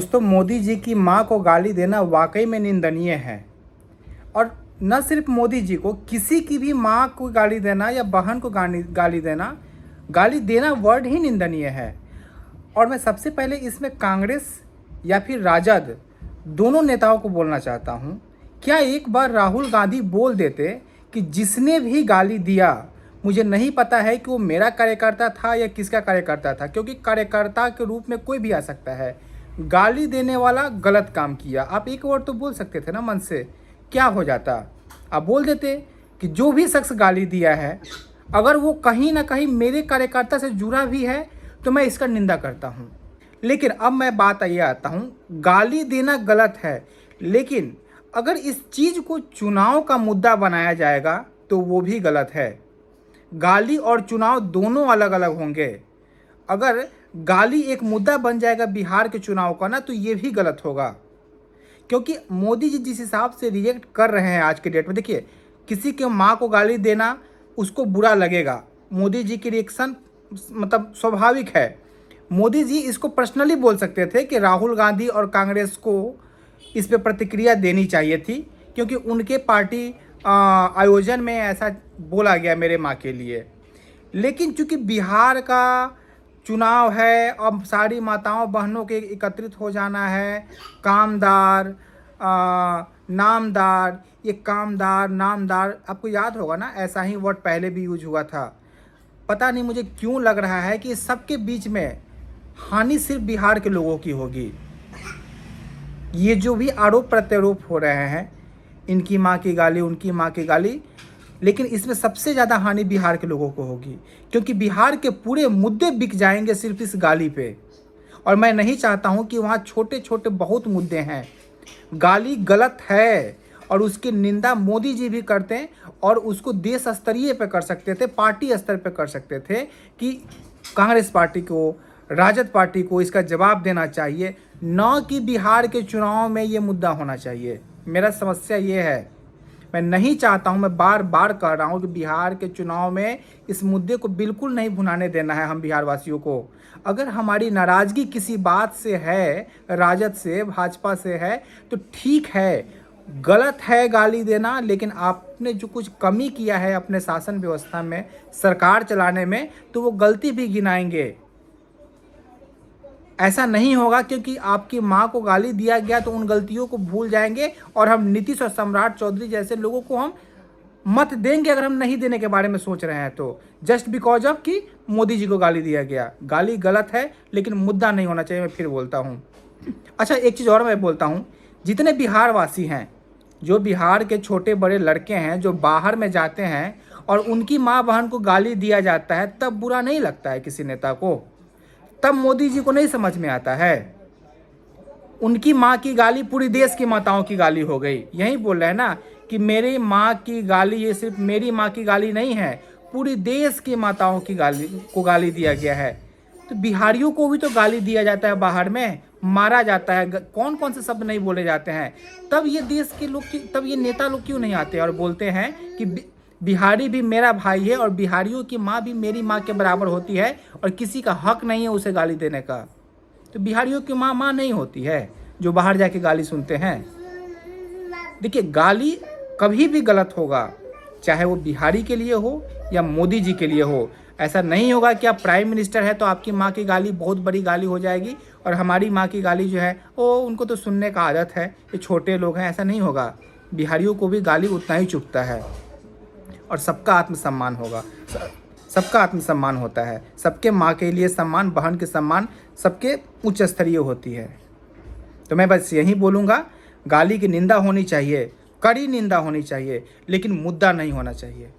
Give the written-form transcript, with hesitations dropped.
दोस्तों, मोदी जी की मां को गाली देना वाकई में निंदनीय है। और न सिर्फ मोदी जी को, किसी की भी मां को गाली देना या बहन को गाली देना वर्ड ही निंदनीय है। और मैं सबसे पहले इसमें कांग्रेस या फिर राजद दोनों नेताओं को बोलना चाहता हूं, क्या एक बार राहुल गांधी बोल देते कि जिसने भी गाली दिया, मुझे नहीं पता है कि वो मेरा कार्यकर्ता था या किसका कार्यकर्ता था, क्योंकि कार्यकर्ता के रूप में कोई भी आ सकता है। गाली देने वाला गलत काम किया, आप एक वर्ड तो बोल सकते थे ना मन से, क्या हो जाता। आप बोल देते कि जो भी शख्स गाली दिया है, अगर वो कहीं ना कहीं मेरे कार्यकर्ता से जुड़ा भी है तो मैं इसका निंदा करता हूँ। लेकिन अब मैं बात ये आता हूँ, गाली देना गलत है, लेकिन अगर इस चीज़ को चुनाव का मुद्दा बनाया जाएगा तो वो भी गलत है। गाली और चुनाव दोनों अलग अलग होंगे। अगर गाली एक मुद्दा बन जाएगा बिहार के चुनाव का ना, तो ये भी गलत होगा। क्योंकि मोदी जी जिस हिसाब से रिएक्ट कर रहे हैं आज के डेट में, देखिए, किसी के माँ को गाली देना उसको बुरा लगेगा। मोदी जी की रिएक्शन मतलब स्वाभाविक है। मोदी जी इसको पर्सनली बोल सकते थे कि राहुल गांधी और कांग्रेस को इस पे प्रतिक्रिया देनी चाहिए थी, क्योंकि उनके पार्टी आयोजन में ऐसा बोला गया मेरे माँ के लिए। लेकिन चूंकि बिहार का चुनाव है, अब सारी माताओं बहनों के एकत्रित हो जाना है, कामदार नामदार, ये कामदार नामदार आपको याद होगा ना, ऐसा ही वर्ड पहले भी यूज हुआ था। पता नहीं मुझे क्यों लग रहा है कि सबके बीच में हानि सिर्फ बिहार के लोगों की होगी। ये जो भी आरोप प्रत्यारोप हो रहे हैं, इनकी माँ की गाली उनकी माँ की गाली, लेकिन इसमें सबसे ज़्यादा हानि बिहार के लोगों को होगी, क्योंकि बिहार के पूरे मुद्दे बिक जाएंगे सिर्फ इस गाली पे। और मैं नहीं चाहता हूँ कि वहाँ छोटे छोटे बहुत मुद्दे हैं। गाली गलत है और उसकी निंदा मोदी जी भी करते हैं, और उसको देश स्तरीय पे कर सकते थे, पार्टी स्तर पे कर सकते थे कि कांग्रेस पार्टी को, राजद पार्टी को इसका जवाब देना चाहिए, न कि बिहार के चुनाव में ये मुद्दा होना चाहिए। मेरा समस्या ये है, मैं नहीं चाहता हूं, मैं बार बार कह रहा हूं कि बिहार के चुनाव में इस मुद्दे को बिल्कुल नहीं भुनाने देना है हम बिहार वासियों को। अगर हमारी नाराज़गी किसी बात से है, राजद से, भाजपा से है, तो ठीक है, गलत है गाली देना, लेकिन आपने जो कुछ कमी किया है अपने शासन व्यवस्था में, सरकार चलाने में, तो वो गलती भी गिनाएंगे। ऐसा नहीं होगा क्योंकि आपकी माँ को गाली दिया गया तो उन गलतियों को भूल जाएंगे और हम नीतीश और सम्राट चौधरी जैसे लोगों को हम मत देंगे, अगर हम नहीं देने के बारे में सोच रहे हैं तो, जस्ट बिकॉज ऑफ कि मोदी जी को गाली दिया गया। गाली गलत है, लेकिन मुद्दा नहीं होना चाहिए, मैं फिर बोलता हूँ। अच्छा, एक चीज़ और मैं बोलता हूँ, जितने बिहार वासी हैं, जो बिहार के छोटे बड़े लड़के हैं जो बाहर में जाते हैं और उनकी माँ बहन को गाली दिया जाता है, तब बुरा नहीं लगता है किसी नेता को, तब मोदी जी को नहीं समझ में आता है। उनकी माँ की गाली पूरी देश की माताओं की गाली हो गई। यही बोल रहे हैं ना कि मेरी माँ की गाली, ये सिर्फ मेरी माँ की गाली नहीं है, पूरी देश की माताओं की गाली दिया गया है। तो बिहारियों को भी तो गाली दिया जाता है, बाहर में मारा जाता है, कौन कौन से शब्द नहीं बोले जाते हैं। तब ये देश के लोग, तब ये नेता लोग क्यों नहीं आते और बोलते हैं कि बिहारी भी मेरा भाई है और बिहारियों की माँ भी मेरी माँ के बराबर होती है और किसी का हक नहीं है उसे गाली देने का। तो बिहारियों की माँ नहीं होती है जो बाहर जाके गाली सुनते हैं। देखिए, गाली कभी भी गलत होगा, चाहे वो बिहारी के लिए हो या मोदी जी के लिए हो। ऐसा नहीं होगा कि आप प्राइम मिनिस्टर है तो आपकी माँ की गाली बहुत बड़ी गाली हो जाएगी और हमारी माँ की गाली जो है वो उनको तो सुनने का आदत है, ये छोटे लोग हैं, ऐसा नहीं होगा। बिहारियों को भी गाली उतना ही चुभता है और सबका आत्मसम्मान होगा, सबका आत्मसम्मान होता है। सबके माँ के लिए सम्मान, बहन के सम्मान सबके उच्च स्तरीय होती है। तो मैं बस यही बोलूँगा, गाली की निंदा होनी चाहिए, कड़ी निंदा होनी चाहिए, लेकिन मुद्दा नहीं होना चाहिए।